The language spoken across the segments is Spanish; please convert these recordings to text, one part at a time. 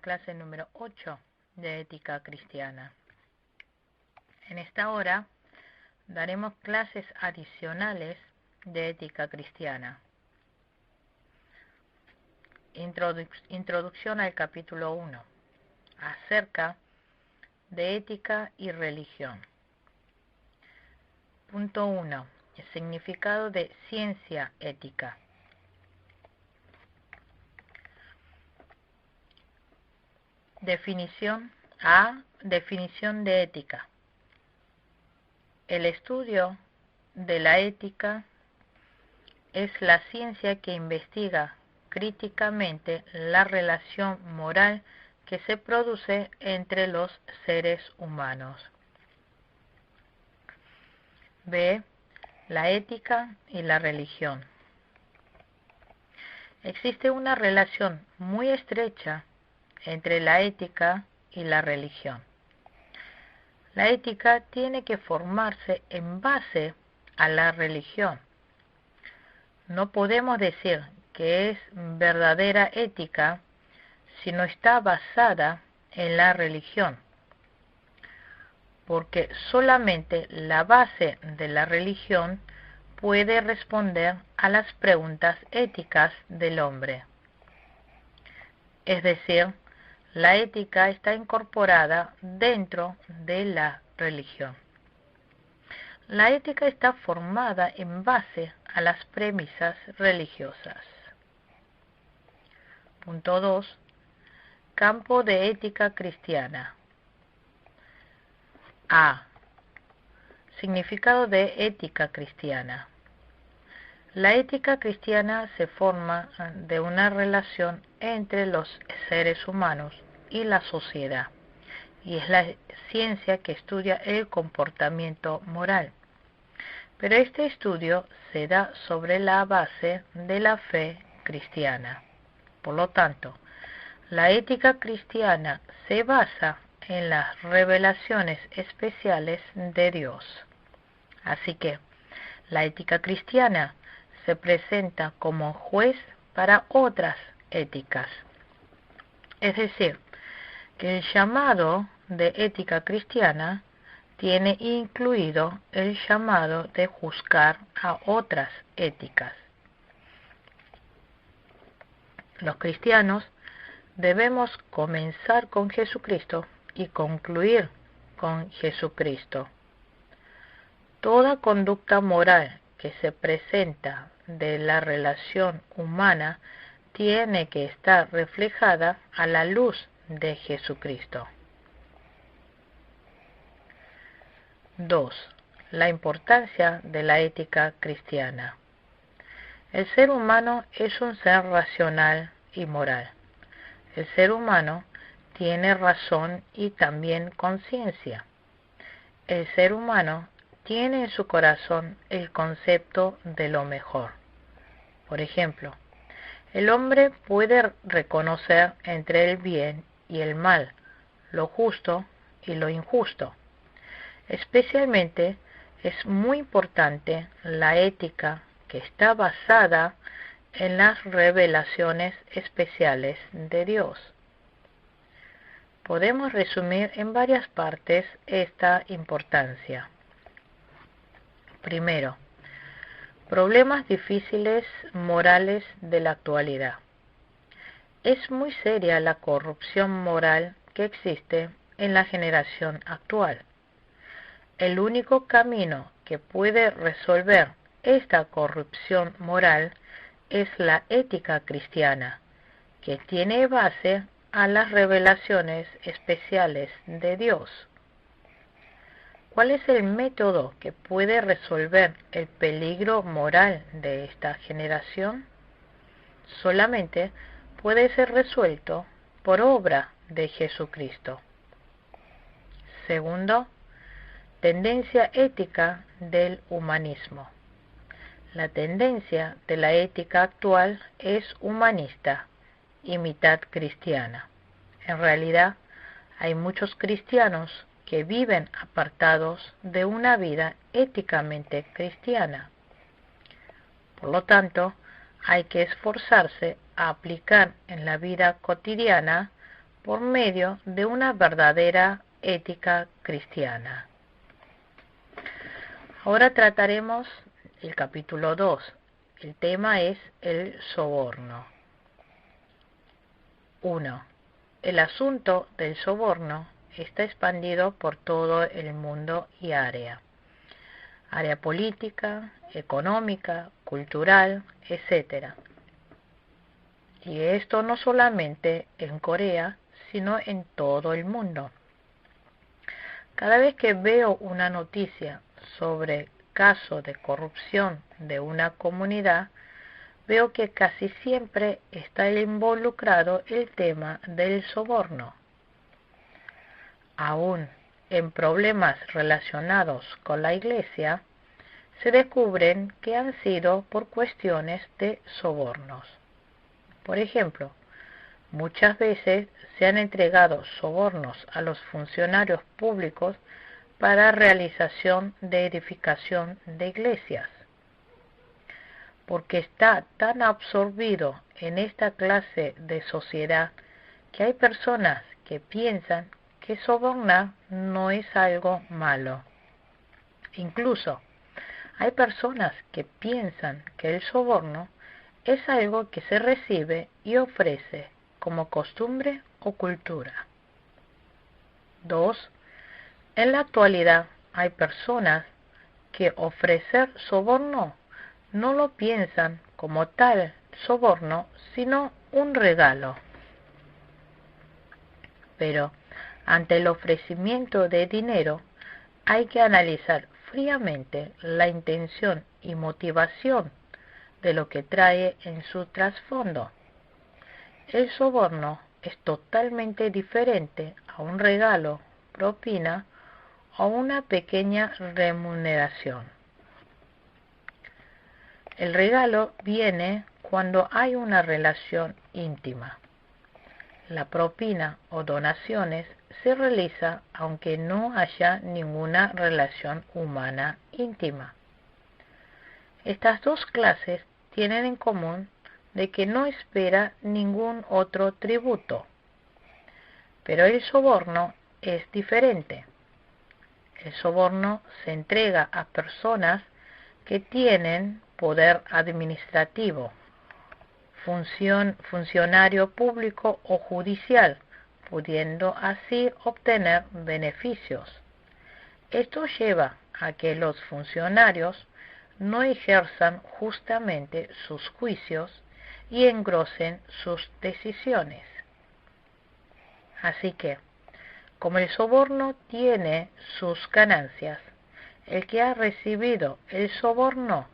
clase número 8 de ética cristiana. En esta hora daremos clases adicionales de ética cristiana. Introducción al capítulo 1, acerca de ética y religión. Punto 1. El significado de ciencia ética. Definición A. Definición de ética. El estudio de la ética es la ciencia que investiga críticamente la relación moral que se produce entre los seres humanos. B. La ética y la religión. Existe una relación muy estrecha entre la ética y la religión. La ética tiene que formarse en base a la religión. No podemos decir que es verdadera ética si no está basada en la religión, porque solamente la base de la religión puede responder a las preguntas éticas del hombre. Es decir, la ética está incorporada dentro de la religión. La ética está formada en base a las premisas religiosas. Punto 2. Campo de ética cristiana. A. Significado de ética cristiana. La ética cristiana se forma de una relación entre los seres humanos y la sociedad, y es la ciencia que estudia el comportamiento moral. Pero este estudio se da sobre la base de la fe cristiana. Por lo tanto, la ética cristiana se basa en las revelaciones especiales de Dios. Así que, la ética cristiana se presenta como juez para otras éticas. Es decir, que el llamado de ética cristiana tiene incluido el llamado de juzgar a otras éticas. Los cristianos debemos comenzar con Jesucristo y concluir con Jesucristo. Toda conducta moral que se presenta de la relación humana tiene que estar reflejada a la luz de Jesucristo. 2. La importancia de la ética cristiana. El ser humano es un ser racional y moral. El ser humano tiene razón y también conciencia. El ser humano tiene en su corazón el concepto de lo mejor. Por ejemplo, el hombre puede reconocer entre el bien y el mal, lo justo y lo injusto. Especialmente es muy importante la ética que está basada en las revelaciones especiales de Dios. Podemos resumir en varias partes esta importancia. Primero, problemas difíciles morales de la actualidad. Es muy seria la corrupción moral que existe en la generación actual. El único camino que puede resolver esta corrupción moral es la ética cristiana, que tiene base a las revelaciones especiales de Dios. ¿Cuál es el método que puede resolver el peligro moral de esta generación? Solamente puede ser resuelto por obra de Jesucristo. Segundo, tendencia ética del humanismo. La tendencia de la ética actual es humanista y mitad cristiana. En realidad, hay muchos cristianos que viven apartados de una vida éticamente cristiana. Por lo tanto, hay que esforzarse a aplicar en la vida cotidiana por medio de una verdadera ética cristiana. Ahora trataremos el capítulo 2. El tema es el soborno. 1. El asunto del soborno está expandido por todo el mundo y área política, económica, cultural, etc. Y esto no solamente en Corea, sino en todo el mundo. Cada vez que veo una noticia sobre caso de corrupción de una comunidad, veo que casi siempre está involucrado el tema del soborno. Aún en problemas relacionados con la Iglesia, se descubren que han sido por cuestiones de sobornos. Por ejemplo, muchas veces se han entregado sobornos a los funcionarios públicos para realización de edificación de iglesias, porque está tan absorbido en esta clase de sociedad que hay personas que piensan que sobornar no es algo malo. Incluso hay personas que piensan que el soborno es algo que se recibe y ofrece como costumbre o cultura. 2. En la actualidad hay personas que ofrecer soborno no lo piensan como tal soborno, sino un regalo. Pero ante el ofrecimiento de dinero hay que analizar fríamente la intención y motivación de lo que trae en su trasfondo. El soborno es totalmente diferente a un regalo, propina o una pequeña remuneración. El regalo viene cuando hay una relación íntima. La propina o donaciones se realiza aunque no haya ninguna relación humana íntima. Estas dos clases tienen en común de que no espera ningún otro tributo. Pero el soborno es diferente. El soborno se entrega a personas que tienen poder administrativo, funcionario público o judicial, pudiendo así obtener beneficios. Esto lleva a que los funcionarios no ejerzan justamente sus juicios y engrosen sus decisiones. Así que, como el soborno tiene sus ganancias, el que ha recibido el soborno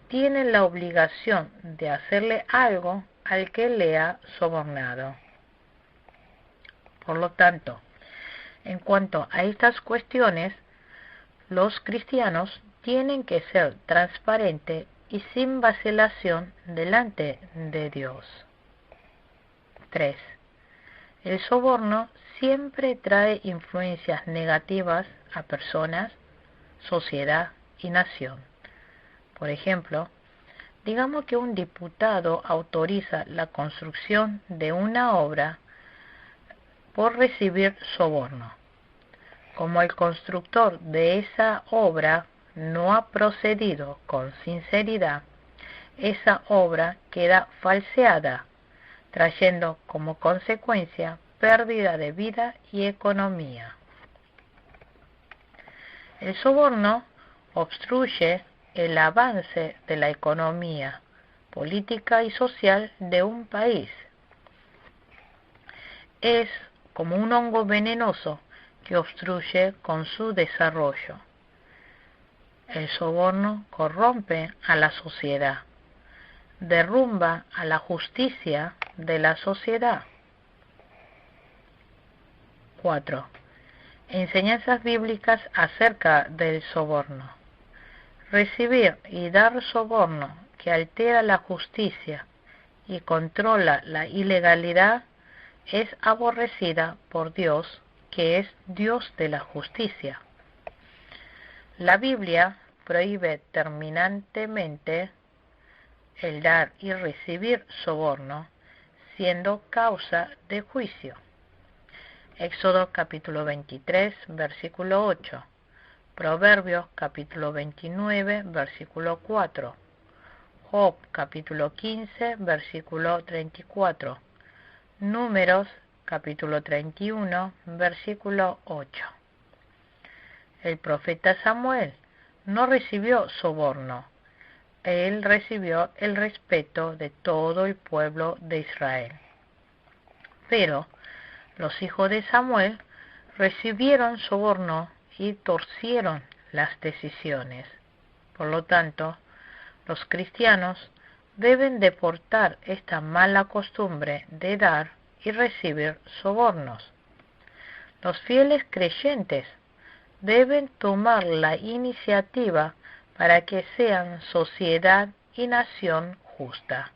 tiene la obligación de hacerle algo al que le ha sobornado. Por lo tanto, en cuanto a estas cuestiones, los cristianos tienen que ser transparentes y sin vacilación delante de Dios. 3. El soborno siempre trae influencias negativas a personas, sociedad y nación. Por ejemplo, digamos que un diputado autoriza la construcción de una obra por recibir soborno. Como el constructor de esa obra no ha procedido con sinceridad, esa obra queda falseada, trayendo como consecuencia pérdida de vida y economía. El soborno obstruye el avance de la economía, política y social de un país. Es como un hongo venenoso que obstruye con su desarrollo. El soborno corrompe a la sociedad, derrumba a la justicia de la sociedad. 4. Enseñanzas bíblicas acerca del soborno. Recibir y dar soborno que altera la justicia y controla la ilegalidad es aborrecida por Dios, que es Dios de la justicia. La Biblia prohíbe terminantemente el dar y recibir soborno, siendo causa de juicio. Éxodo capítulo 23, versículo 8. Proverbios capítulo 29, versículo 4. Job capítulo 15, versículo 34. Números capítulo 31, versículo 8. El profeta Samuel no recibió soborno. Él recibió el respeto de todo el pueblo de Israel. Pero los hijos de Samuel recibieron soborno y torcieron las decisiones. Por lo tanto, los cristianos deben deportar esta mala costumbre de dar y recibir sobornos. Los fieles creyentes deben tomar la iniciativa para que sean sociedad y nación justa.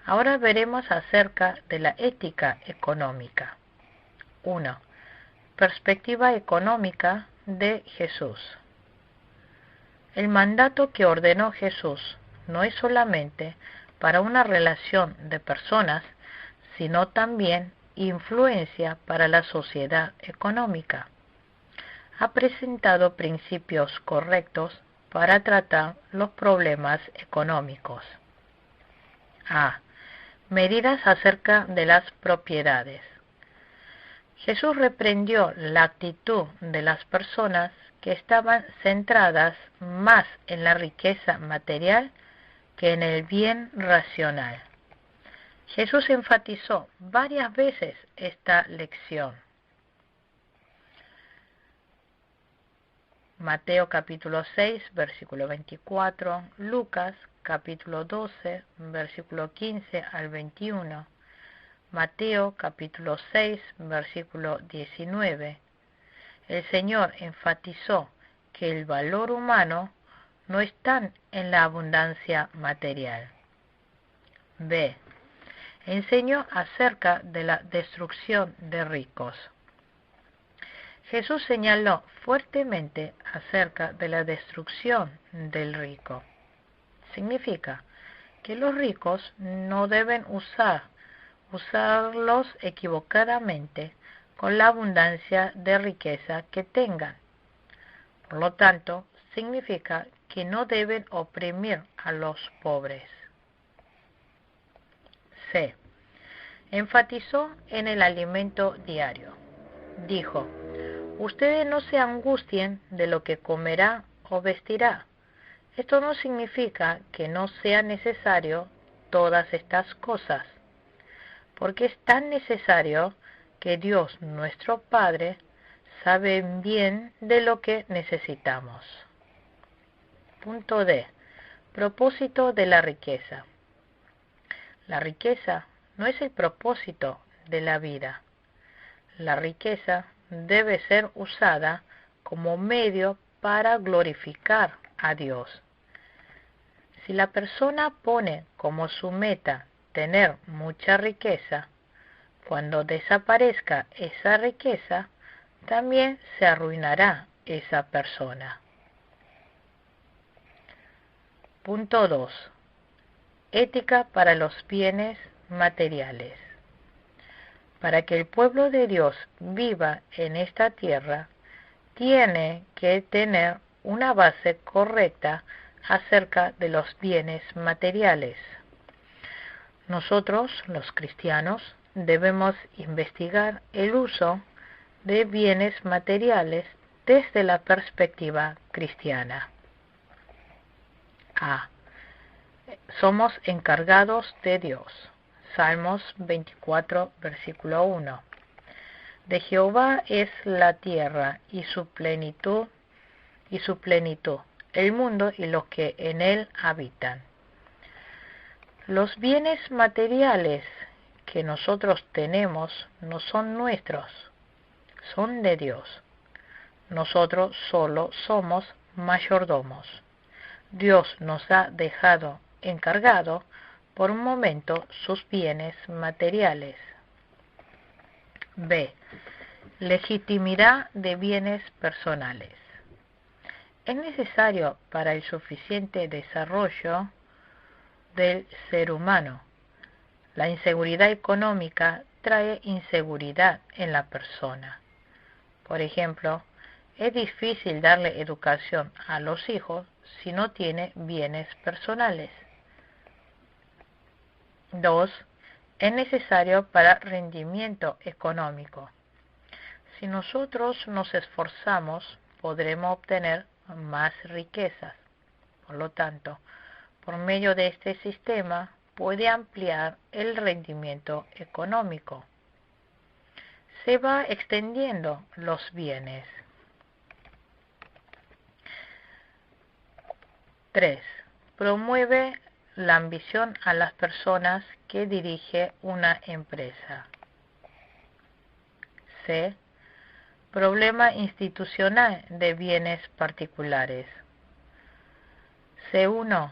Ahora veremos acerca de la ética económica. 1. Perspectiva económica de Jesús. El mandato que ordenó Jesús no es solamente para una relación de personas, sino también influencia para la sociedad económica. Ha presentado principios correctos para tratar los problemas económicos. A. Medidas acerca de las propiedades. Jesús reprendió la actitud de las personas que estaban centradas más en la riqueza material que en el bien racional. Jesús enfatizó varias veces esta lección. Mateo capítulo 6, versículo 24, Lucas capítulo 12, versículo 15 al 21, Mateo capítulo 6, versículo 19. El Señor enfatizó que el valor humano no está en la abundancia material. B. Enseñó acerca de la destrucción de ricos. Jesús señaló fuertemente acerca de la destrucción del rico. Significa que los ricos no deben usarlos equivocadamente con la abundancia de riqueza que tengan. Por lo tanto, significa que no deben oprimir a los pobres. C. Enfatizó en el alimento diario. Dijo: ustedes no se angustien de lo que comerá o vestirá. Esto no significa que no sea necesario todas estas cosas, porque es tan necesario que Dios nuestro Padre sabe bien de lo que necesitamos. Punto D. Propósito de la riqueza. La riqueza no es el propósito de la vida. La riqueza debe ser usada como medio para glorificar a Dios. Si la persona pone como su meta tener mucha riqueza, cuando desaparezca esa riqueza, también se arruinará esa persona. Punto 2. Ética para los bienes materiales. Para que el pueblo de Dios viva en esta tierra, tiene que tener una base correcta acerca de los bienes materiales. Nosotros, los cristianos, debemos investigar el uso de bienes materiales desde la perspectiva cristiana. A. Somos encargados de Dios. Salmos 24, versículo 1. De Jehová es la tierra y su plenitud, el mundo y los que en él habitan. Los bienes materiales que nosotros tenemos no son nuestros, son de Dios. Nosotros solo somos mayordomos. Dios nos ha dejado encargado por un momento sus bienes materiales. B. Legitimidad de bienes personales. Es necesario para el suficiente desarrollo del ser humano. La inseguridad económica trae inseguridad en la persona. Por ejemplo, es difícil darle educación a los hijos si no tiene bienes personales. 2. Es necesario para rendimiento económico. Si nosotros nos esforzamos, podremos obtener más riquezas. Por lo tanto, por medio de este sistema, puede ampliar el rendimiento económico. Se va extendiendo los bienes. 3. Promueve la ambición a las personas que dirige una empresa. C. Problema institucional de bienes particulares. C1.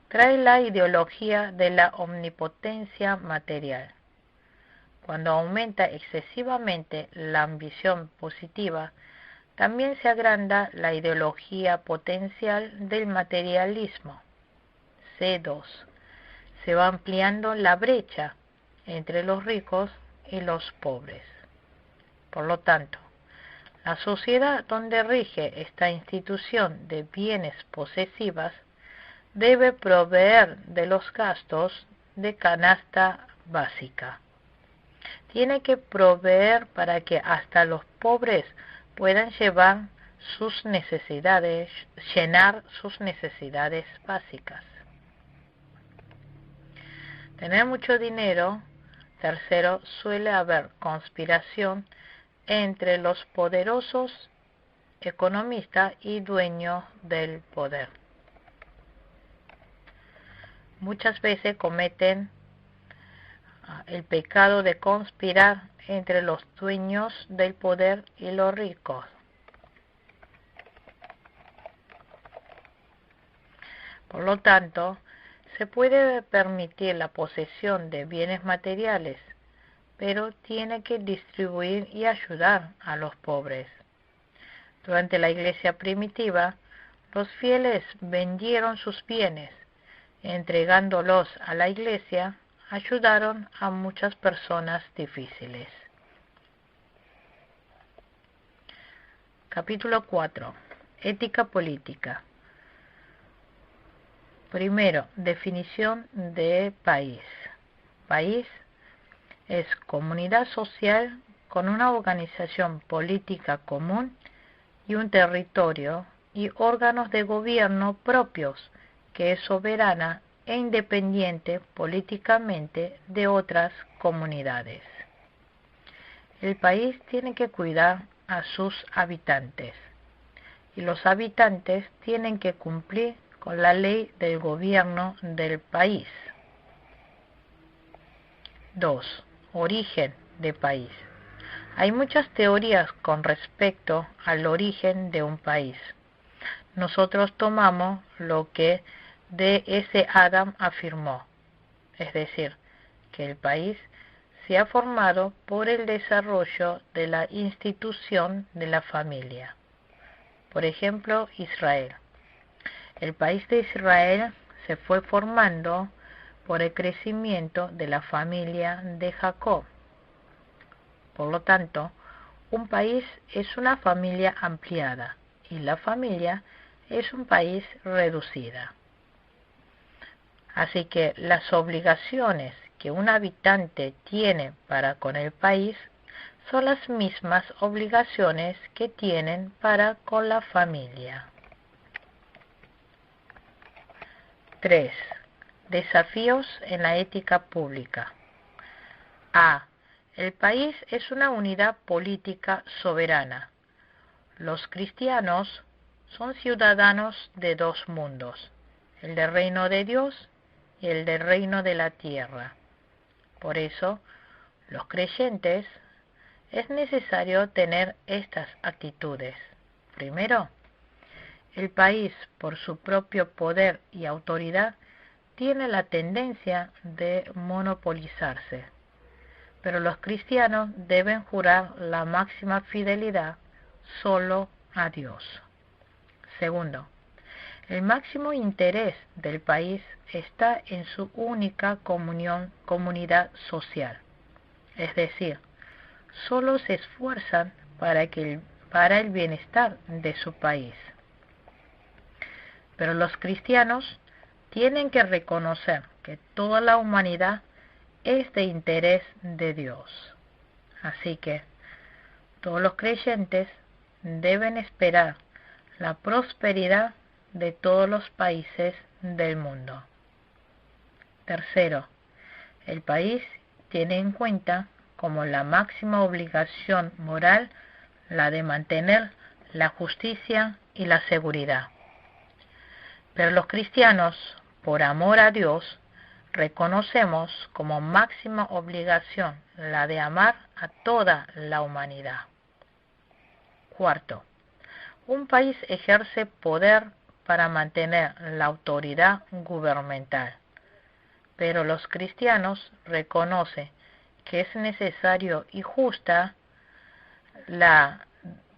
Trae la ideología de la omnipotencia material. Cuando aumenta excesivamente la ambición positiva, también se agranda la ideología potencial del materialismo. C2. Se va ampliando la brecha entre los ricos y los pobres. Por lo tanto, la sociedad donde rige esta institución de bienes posesivas debe proveer de los gastos de canasta básica. Tiene que proveer para que hasta los pobres puedan llenar sus necesidades básicas. Tener mucho dinero. Tercero, suele haber conspiración entre los poderosos economistas y dueños del poder. Muchas veces cometen el pecado de conspirar entre los dueños del poder y los ricos. Por lo tanto, se puede permitir la posesión de bienes materiales, pero tiene que distribuir y ayudar a los pobres. Durante la iglesia primitiva, los fieles vendieron sus bienes, entregándolos a la iglesia, ayudaron a muchas personas difíciles. Capítulo 4. Ética política. Primero, definición de país. País es comunidad social con una organización política común y un territorio y órganos de gobierno propios, que es soberana e independiente políticamente de otras comunidades. El país tiene que cuidar a sus habitantes y los habitantes tienen que cumplir con la ley del gobierno del país. 2. Origen de país. Hay muchas teorías con respecto al origen de un país. Nosotros tomamos lo que D.S. Adam afirmó, es decir, que el país se ha formado por el desarrollo de la institución de la familia. Por ejemplo, Israel. El país de Israel se fue formando por el crecimiento de la familia de Jacob. Por lo tanto, un país es una familia ampliada y la familia es un país reducida. Así que las obligaciones que un habitante tiene para con el país son las mismas obligaciones que tienen para con la familia. 3. Desafíos en la ética pública. A. El país es una unidad política soberana. Los cristianos son ciudadanos de dos mundos, el del reino de Dios y el del reino de la tierra. Por eso, los creyentes es necesario tener estas actitudes. Primero, el país, por su propio poder y autoridad, tiene la tendencia de monopolizarse, pero los cristianos deben jurar la máxima fidelidad solo a Dios. Segundo, el máximo interés del país está en su única comunidad social. es decir, solo se esfuerzan para el bienestar de su país. Pero los cristianos tienen que reconocer que toda la humanidad es de interés de Dios. Así que todos los creyentes deben esperar la prosperidad de todos los países del mundo. Tercero, el país tiene en cuenta como la máxima obligación moral la de mantener la justicia y la seguridad. Pero los cristianos, por amor a Dios, reconocemos como máxima obligación la de amar a toda la humanidad. Cuarto, un país ejerce poder para mantener la autoridad gubernamental, pero los cristianos reconocen que es necesario y justa la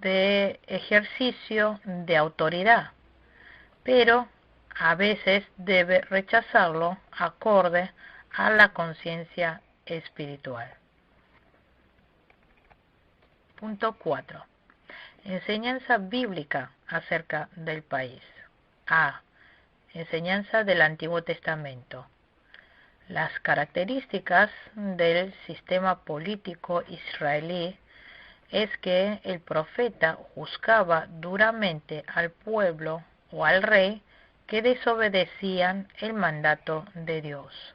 de ejercicio de autoridad, pero a veces debe rechazarlo acorde a la conciencia espiritual. Punto 4. Enseñanza bíblica acerca del país. A. Enseñanza del Antiguo Testamento. Las características del sistema político israelí es que el profeta juzgaba duramente al pueblo o al rey que desobedecían el mandato de Dios.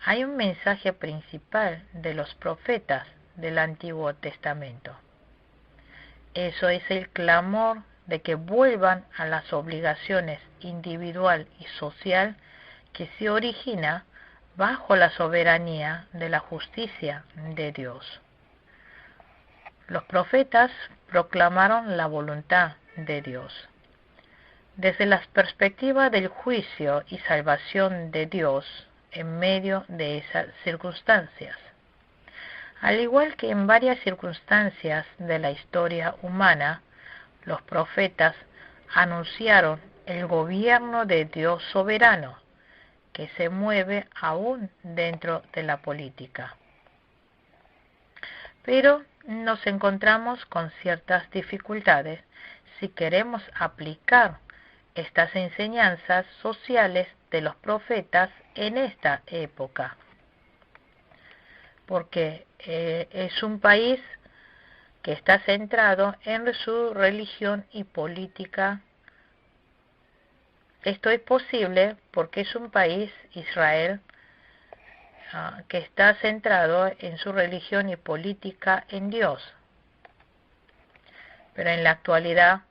Hay un mensaje principal de los profetas del Antiguo Testamento. Eso es el clamor de que vuelvan a las obligaciones individual y social que se origina bajo la soberanía de la justicia de Dios. Los profetas proclamaron la voluntad de Dios. Desde la perspectiva del juicio y salvación de Dios en medio de esas circunstancias. Al igual que en varias circunstancias de la historia humana, los profetas anunciaron el gobierno de Dios soberano, que se mueve aún dentro de la política. Pero nos encontramos con ciertas dificultades si queremos aplicar estas enseñanzas sociales de los profetas en esta época. Porque es un país que está centrado en su religión y política. Esto es posible porque es un país, Israel, que está centrado en su religión y política en Dios. Pero en la actualidad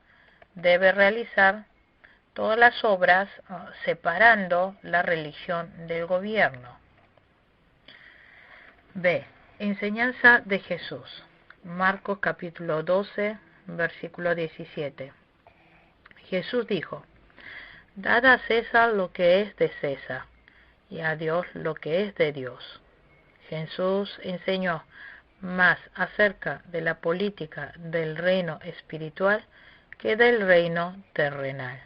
debe realizar todas las obras separando la religión del gobierno. B. Enseñanza de Jesús. Marcos capítulo 12, versículo 17. Jesús dijo: Dad a César lo que es de César, y a Dios lo que es de Dios. Jesús enseñó más acerca de la política del reino espiritual que del reino terrenal.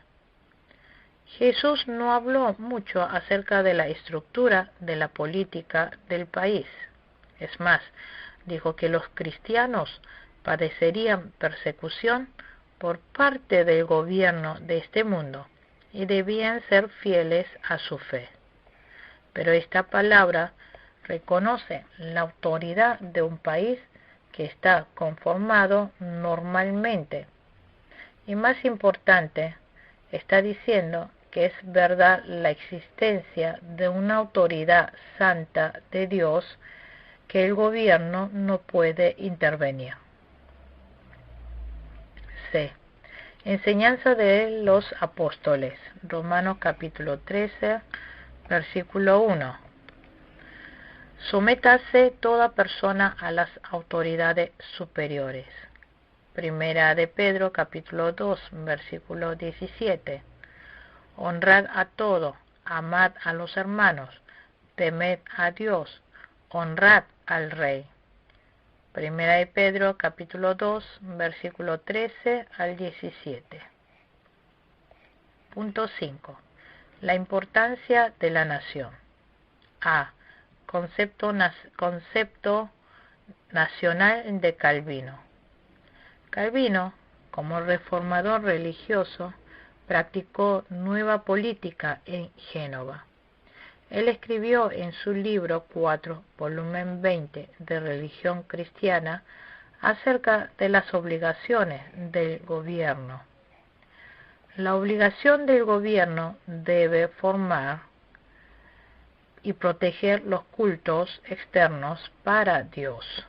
Jesús no habló mucho acerca de la estructura de la política del país. Es más, dijo que los cristianos padecerían persecución por parte del gobierno de este mundo y debían ser fieles a su fe. Pero esta palabra reconoce la autoridad de un país que está conformado normalmente. Y más importante, está diciendo que es verdad la existencia de una autoridad santa de Dios que el gobierno no puede intervenir. C. Enseñanza de los apóstoles. Romanos capítulo 13, versículo 1. Sométase toda persona a las autoridades superiores. Primera de Pedro capítulo 2, versículo 17. Honrad a todo, amad a los hermanos, temed a Dios, honrad al Rey. Primera de Pedro capítulo 2, versículo 13 al 17. Punto 5. La importancia de la nación. A. concepto nacional de Calvino. Calvino, como reformador religioso, practicó nueva política en Génova. Él escribió en su libro 4, volumen 20 de Religión Cristiana, acerca de las obligaciones del gobierno. La obligación del gobierno debe formar y proteger los cultos externos para Dios.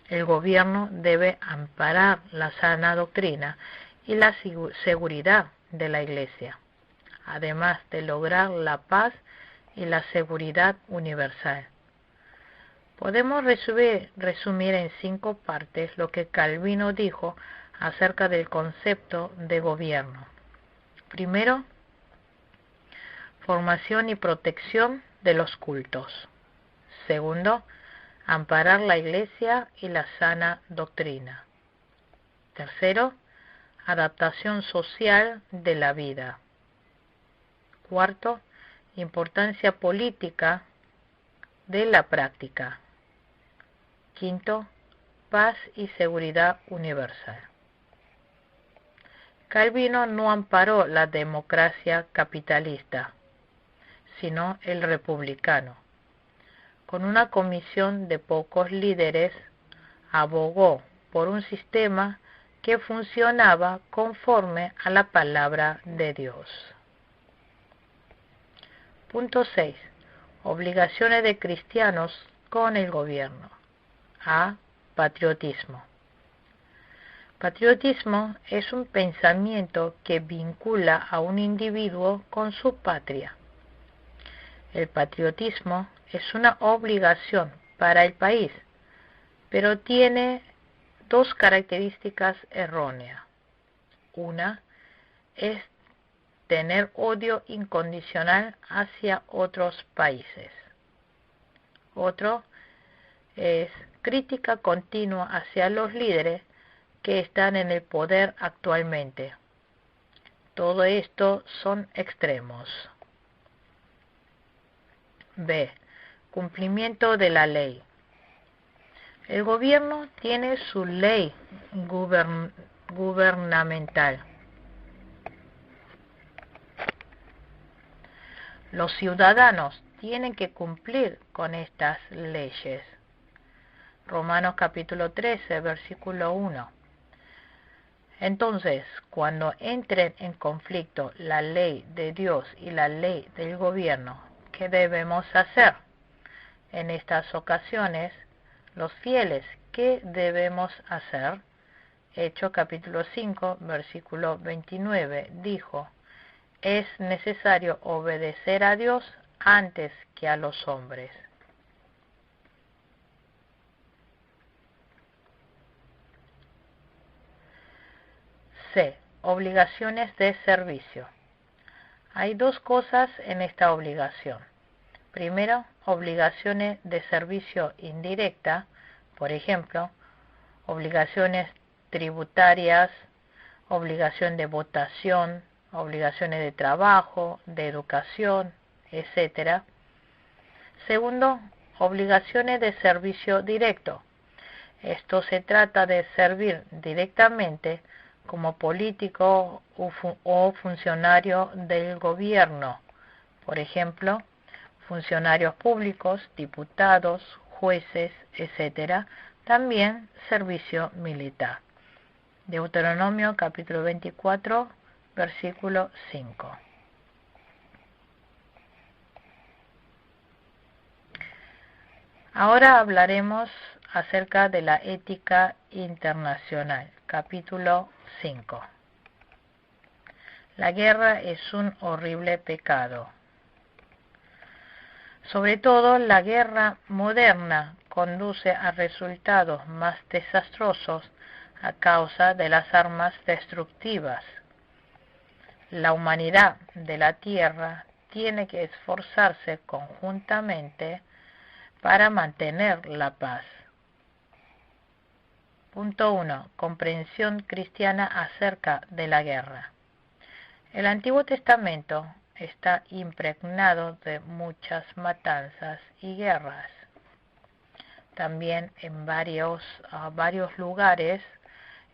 El gobierno debe amparar la sana doctrina y la seguridad de la Iglesia, además de lograr la paz y la seguridad universal. Podemos resumir en 5 partes lo que Calvino dijo acerca del concepto de gobierno. Primero, formación y protección de los cultos. Segundo, amparar la Iglesia y la sana doctrina. Tercero, adaptación social de la vida. Cuarto, importancia política de la práctica. Quinto, paz y seguridad universal. Calvino no amparó la democracia capitalista, sino el republicano. Con una comisión de pocos líderes, abogó por un sistema que funcionaba conforme a la palabra de Dios. Punto 6. Obligaciones de cristianos con el gobierno. A. Patriotismo. Patriotismo es un pensamiento que vincula a un individuo con su patria. El patriotismo es una obligación para el país, pero tiene 2 características erróneas. Una es tener odio incondicional hacia otros países. Otro es crítica continua hacia los líderes que están en el poder actualmente. Todo esto son extremos. B. Cumplimiento de la ley. El gobierno tiene su ley gubernamental. Los ciudadanos tienen que cumplir con estas leyes. Romanos capítulo 13, versículo 1. Entonces, cuando entren en conflicto la ley de Dios y la ley del gobierno, ¿qué debemos hacer? En estas ocasiones, los fieles, ¿qué debemos hacer? Hechos capítulo 5, versículo 29, dijo: es necesario obedecer a Dios antes que a los hombres. C. Obligaciones de servicio. Hay 2 cosas en esta obligación. Primero, obligaciones de servicio indirecta, por ejemplo, obligaciones tributarias, obligación de votación, obligaciones de trabajo, de educación, etc. Segundo, obligaciones de servicio directo. Esto se trata de servir directamente como político o funcionario del gobierno, por ejemplo, funcionarios públicos, diputados, jueces, etc. También servicio militar. Deuteronomio capítulo 24, versículo 5. Ahora hablaremos acerca de la ética internacional, capítulo 5. La guerra es un horrible pecado. Sobre todo, la guerra moderna conduce a resultados más desastrosos a causa de las armas destructivas. La humanidad de la Tierra tiene que esforzarse conjuntamente para mantener la paz. Punto 1. Comprensión cristiana acerca de la guerra. El Antiguo Testamento está impregnado de muchas matanzas y guerras. También en varios lugares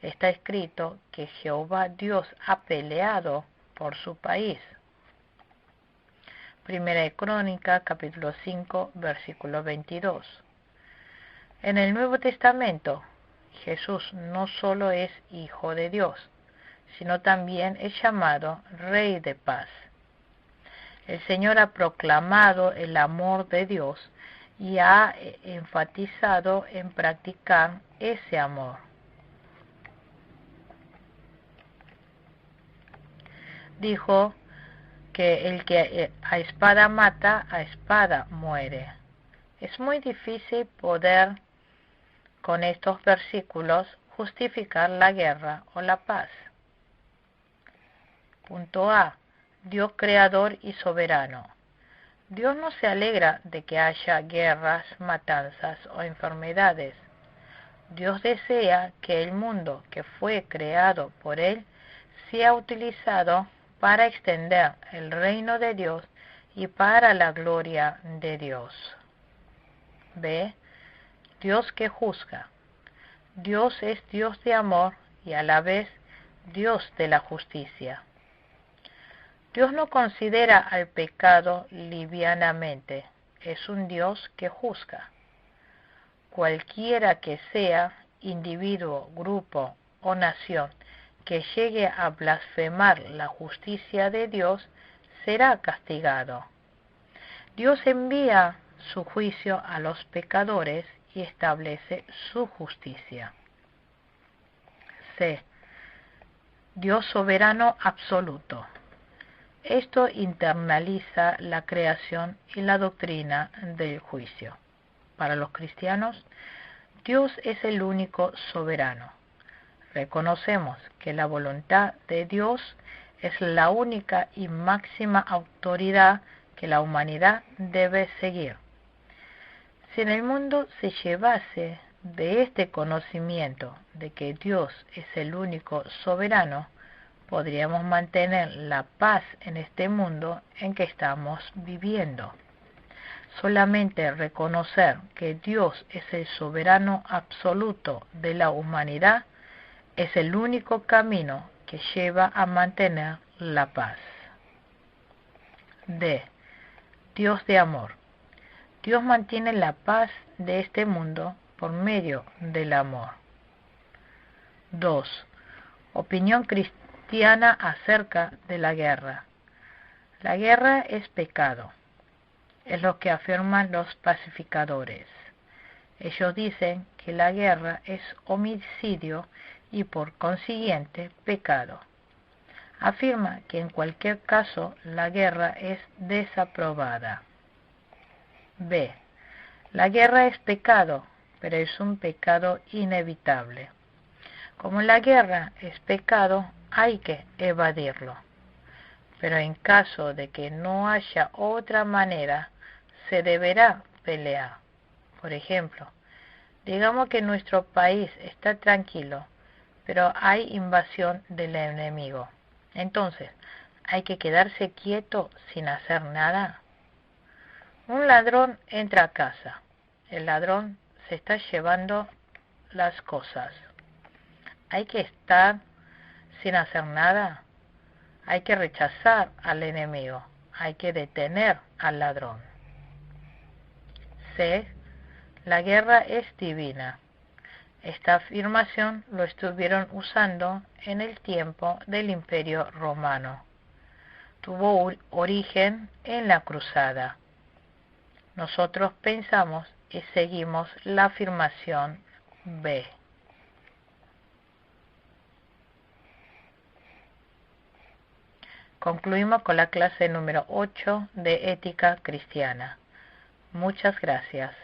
está escrito que Jehová Dios ha peleado por su país. Primera de Crónica, capítulo 5, versículo 22. En el Nuevo Testamento, Jesús no solo es Hijo de Dios, sino también es llamado Rey de Paz. El Señor ha proclamado el amor de Dios y ha enfatizado en practicar ese amor. Dijo que el que a espada mata, a espada muere. Es muy difícil poder, con estos versículos, justificar la guerra o la paz. Punto A. Dios creador y soberano. Dios no se alegra de que haya guerras, matanzas o enfermedades. Dios desea que el mundo que fue creado por Él sea utilizado para extender el reino de Dios y para la gloria de Dios. B. Dios que juzga. Dios es Dios de amor y a la vez Dios de la justicia. Dios no considera al pecado livianamente, es un Dios que juzga. Cualquiera que sea, individuo, grupo o nación, que llegue a blasfemar la justicia de Dios, será castigado. Dios envía su juicio a los pecadores y establece su justicia. C. Dios soberano absoluto. Esto internaliza la creación y la doctrina del juicio. Para los cristianos, Dios es el único soberano. Reconocemos que la voluntad de Dios es la única y máxima autoridad que la humanidad debe seguir. Si en el mundo se llevase de este conocimiento de que Dios es el único soberano, podríamos mantener la paz en este mundo en que estamos viviendo. Solamente reconocer que Dios es el soberano absoluto de la humanidad es el único camino que lleva a mantener la paz. D. Dios de amor. Dios mantiene la paz de este mundo por medio del amor. 2. Opinión cristiana acerca de la guerra. La guerra es pecado. Es lo que afirman los pacificadores. Ellos dicen que la guerra es homicidio y por consiguiente pecado. Afirma que en cualquier caso la guerra es desaprobada. B. La guerra es pecado, pero es un pecado inevitable. Como la guerra es pecado, hay que evadirlo. Pero en caso de que no haya otra manera, se deberá pelear. Por ejemplo, digamos que nuestro país está tranquilo, pero hay invasión del enemigo. Entonces, ¿hay que quedarse quieto sin hacer nada? Un ladrón entra a casa. El ladrón se está llevando las cosas. ¿Hay que estar sin hacer nada? Hay que rechazar al enemigo. Hay que detener al ladrón. C. La guerra es divina. Esta afirmación lo estuvieron usando en el tiempo del Imperio Romano. Tuvo origen en la Cruzada. Nosotros pensamos y seguimos la afirmación B. Concluimos con la clase número 8 de Ética Cristiana. Muchas gracias.